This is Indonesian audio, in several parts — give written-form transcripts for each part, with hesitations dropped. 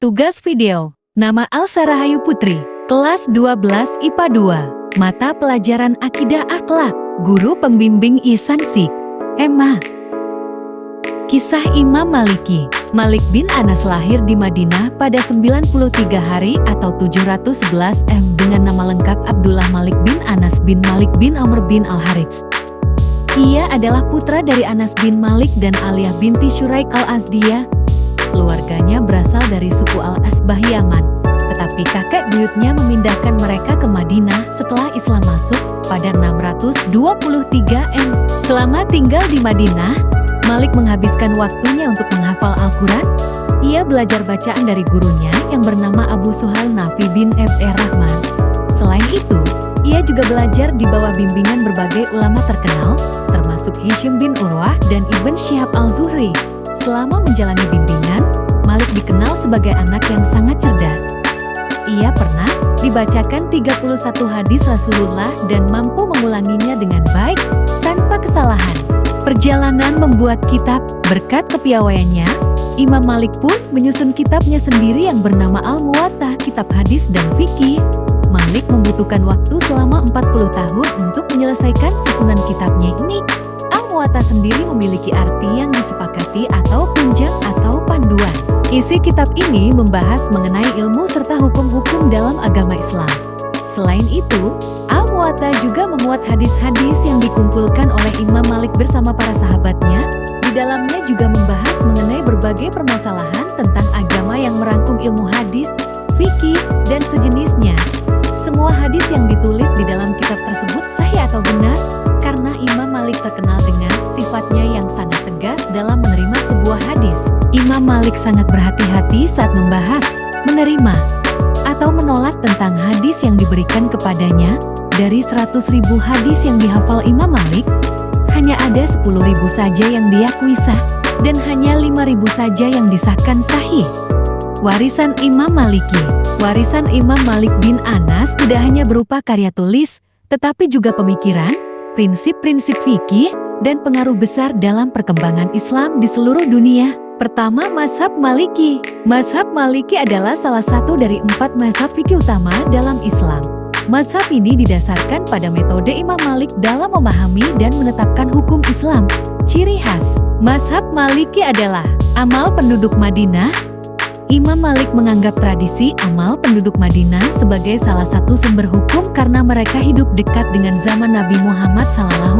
Tugas video. Nama Alsa Rahayu Putri. Kelas 12 IPA 2. Mata pelajaran Akidah Akhlak. Guru pembimbing Ihsan Sik. Emma. Kisah Imam Maliki. Malik bin Anas lahir di Madinah pada 93 hari atau 711 dengan nama lengkap Abdullah Malik bin Anas bin Malik bin Amr bin Al-Harits. Ia adalah putra dari Anas bin Malik dan Aliyah binti Syuraik Al-Azdiyah. Keluarganya berasal dari suku Al-Asbah Yaman, tetapi kakek buyutnya memindahkan mereka ke Madinah setelah Islam masuk pada 623 Selama tinggal di Madinah, Malik menghabiskan waktunya untuk menghafal Al-Quran. Ia belajar bacaan dari gurunya yang bernama Abu Suhal Nafi bin Rahman. Selain itu, ia juga belajar di bawah bimbingan berbagai ulama terkenal, termasuk Hisham bin Urwah dan Ibn Syihab al-Zuhri. Selama menjalani bimbingan, Malik dikenal sebagai anak yang sangat cerdas. Ia pernah dibacakan 31 hadis Rasulullah dan mampu mengulanginya dengan baik, tanpa kesalahan. Perjalanan membuat kitab. Berkat kepiawaiannya, Imam Malik pun menyusun kitabnya sendiri yang bernama Al-Muwatta, kitab hadis dan fikih. Malik membutuhkan waktu selama 40 tahun untuk menyelesaikan susunan kitabnya ini. Al-Muwatta sendiri memiliki arti yang disepakati atau pinjam atau panduan. Isi kitab ini membahas mengenai ilmu serta hukum-hukum dalam agama Islam. Selain itu, Al-Muwatta juga memuat hadis-hadis yang dikumpulkan oleh Imam Malik bersama para sahabatnya. Di dalamnya juga membahas mengenai berbagai permasalahan tentang agama yang merangkum ilmu hadis, fikih, dan sejenisnya. Semua hadis yang ditulis di dalam kitab tersebut sahih atau benar, karena Imam Malik terkenal dengan sifatnya yang sangat tegas dalam menerima sebuah hadis. Imam Malik sangat berhati-hati saat membahas, menerima, atau menolak tentang hadis yang diberikan kepadanya. Dari 100.000 hadis yang dihafal Imam Malik, hanya ada 10.000 saja yang diakui sah, dan hanya 5.000 saja yang disahkan sahih. Warisan Imam Maliki. Warisan Imam Malik bin Anas tidak hanya berupa karya tulis, tetapi juga pemikiran, prinsip-prinsip fikih, dan pengaruh besar dalam perkembangan Islam di seluruh dunia. Pertama, mazhab Maliki. Mazhab Maliki adalah salah satu dari 4 mazhab fikih utama dalam Islam. Mazhab ini didasarkan pada metode Imam Malik dalam memahami dan menetapkan hukum Islam. Ciri khas mazhab Maliki adalah amal penduduk Madinah. Imam Malik menganggap tradisi amal penduduk Madinah sebagai salah satu sumber hukum karena mereka hidup dekat dengan zaman Nabi Muhammad SAW.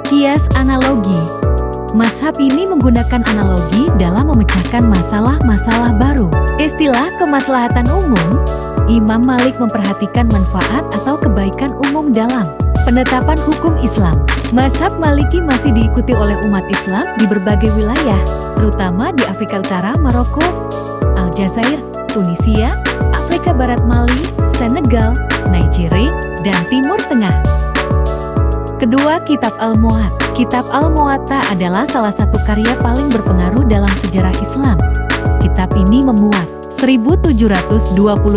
Kias analogi. Mazhab ini menggunakan analogi dalam memecahkan masalah-masalah baru. Istilah kemaslahatan umum. Imam Malik memperhatikan manfaat atau kebaikan umum dalam penetapan hukum Islam. Mazhab Maliki masih diikuti oleh umat Islam di berbagai wilayah, terutama di Afrika Utara, Maroko, Aljazair, Tunisia, Afrika Barat, Mali, Senegal, Nigeria, dan Timur Tengah. Kedua, Kitab Al-Muwatta. Kitab Al-Muwatta adalah salah satu karya paling berpengaruh dalam sejarah Islam. Kitab ini memuat 1.720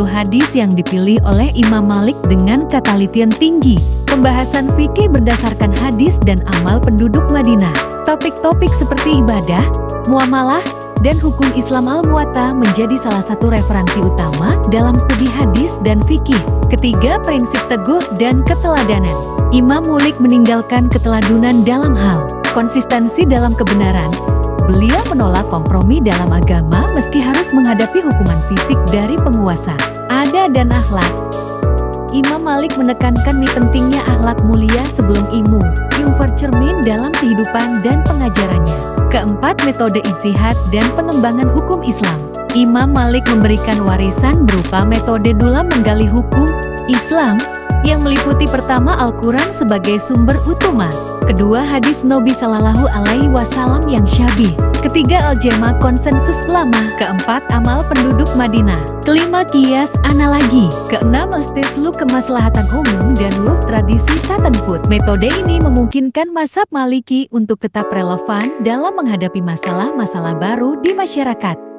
hadis yang dipilih oleh Imam Malik dengan ketelitian tinggi. Pembahasan fikih berdasarkan hadis dan amal penduduk Madinah. Topik-topik seperti ibadah, muamalah, dan hukum Islam Al-Muwatta menjadi salah satu referensi utama dalam studi hadis dan fikih. Ketiga, prinsip teguh dan keteladanan. Imam Malik meninggalkan keteladunan dalam hal konsistensi dalam kebenaran. Beliau menolak kompromi dalam agama meski harus menghadapi hukuman fisik dari penguasa. Adat dan akhlak. Imam Malik menekankan pentingnya akhlak mulia sebelum ilmu yang bercermin dalam kehidupan dan pengajarannya. Keempat, metode ijtihad dan pengembangan hukum Islam. Imam Malik memberikan warisan berupa metode dalam menggali hukum Islam yang meliputi pertama Al-Quran sebagai sumber utama, kedua hadis Nabi Sallallahu Alaihi Wasallam yang syabih, ketiga Al-Jama' konsensus ulama, keempat amal penduduk Madinah, kelima kias analogi, keenam istislu kemaslahatan umum dan lub tradisi satenput. Metode ini memungkinkan mazhab Maliki untuk tetap relevan dalam menghadapi masalah-masalah baru di masyarakat.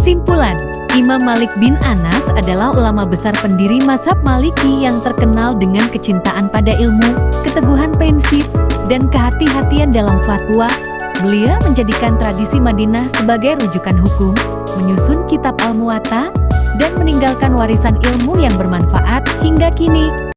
Kesimpulan, Imam Malik bin Anas adalah ulama besar pendiri mazhab Maliki yang terkenal dengan kecintaan pada ilmu, keteguhan prinsip, dan kehati-hatian dalam fatwa. Beliau menjadikan tradisi Madinah sebagai rujukan hukum, menyusun kitab Al-Muwatta, dan meninggalkan warisan ilmu yang bermanfaat hingga kini.